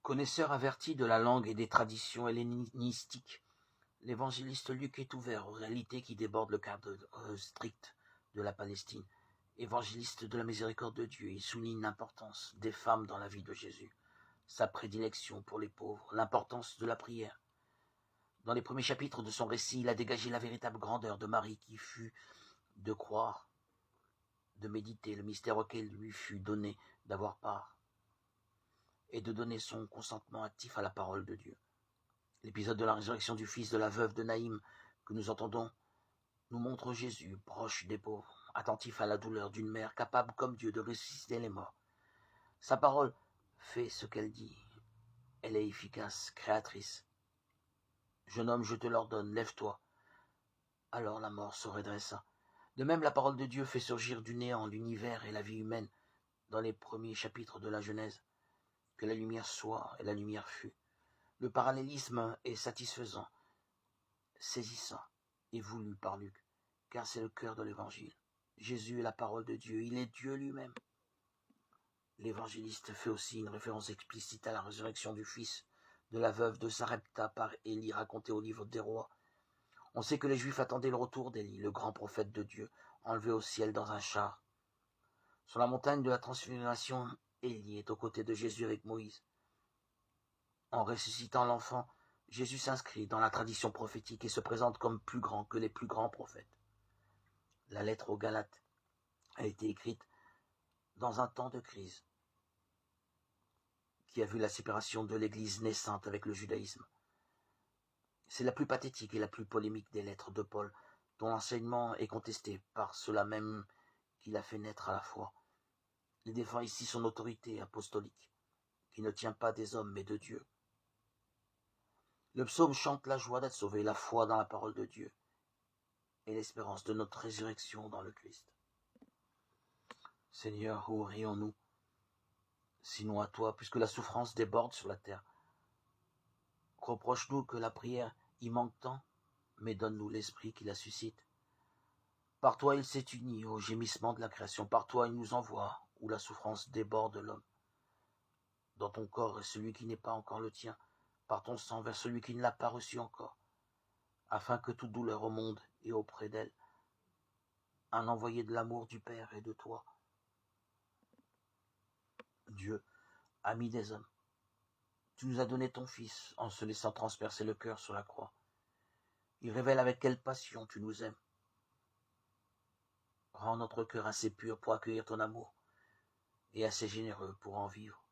Connaisseur averti de la langue et des traditions hellénistiques, l'évangéliste Luc est ouvert aux réalités qui débordent le cadre strict de la Palestine. Évangéliste de la miséricorde de Dieu, il souligne l'importance des femmes dans la vie de Jésus, sa prédilection pour les pauvres, l'importance de la prière. Dans les premiers chapitres de son récit, il a dégagé la véritable grandeur de Marie qui fut de croire, de méditer le mystère auquel lui fut donné d'avoir part et de donner son consentement actif à la parole de Dieu. L'épisode de la résurrection du fils de la veuve de Naïm que nous entendons nous montre Jésus proche des pauvres, attentif à la douleur d'une mère capable comme Dieu de ressusciter les morts. Sa parole fait ce qu'elle dit. Elle est efficace, créatrice. Jeune homme, je te l'ordonne, lève-toi. Alors la mort se redressa. De même, la parole de Dieu fait surgir du néant l'univers et la vie humaine dans les premiers chapitres de la Genèse. Que la lumière soit et la lumière fut. Le parallélisme est satisfaisant, saisissant et voulu par Luc, car c'est le cœur de l'évangile. Jésus est la parole de Dieu, il est Dieu lui-même. L'évangéliste fait aussi une référence explicite à la résurrection du fils de la veuve de Sarepta par Élie racontée au livre des rois. On sait que les Juifs attendaient le retour d'Élie, le grand prophète de Dieu, enlevé au ciel dans un char. Sur la montagne de la transfiguration, Élie est aux côtés de Jésus avec Moïse. En ressuscitant l'enfant, Jésus s'inscrit dans la tradition prophétique et se présente comme plus grand que les plus grands prophètes. La lettre aux Galates a été écrite dans un temps de crise qui a vu la séparation de l'Église naissante avec le judaïsme. C'est la plus pathétique et la plus polémique des lettres de Paul, dont l'enseignement est contesté par ceux-là même qui l'a fait naître à la foi. Il défend ici son autorité apostolique, qui ne tient pas des hommes mais de Dieu. Le psaume chante la joie d'être sauvé, la foi dans la parole de Dieu et l'espérance de notre résurrection dans le Christ. Seigneur, où irions-nous sinon à toi, puisque la souffrance déborde sur la terre? Reproche-nous que la prière y manque tant, mais donne-nous l'esprit qui la suscite. Par toi il s'est uni au gémissement de la création, par toi il nous envoie où la souffrance déborde l'homme. Dans ton corps est celui qui n'est pas encore le tien, par ton sang vers celui qui ne l'a pas reçu encore, afin que toute douleur au monde et auprès d'elle, un envoyé de l'amour du Père et de toi. Dieu, ami des hommes, tu nous as donné ton Fils en se laissant transpercer le cœur sur la croix. Il révèle avec quelle passion tu nous aimes. Rends notre cœur assez pur pour accueillir ton amour et assez généreux pour en vivre.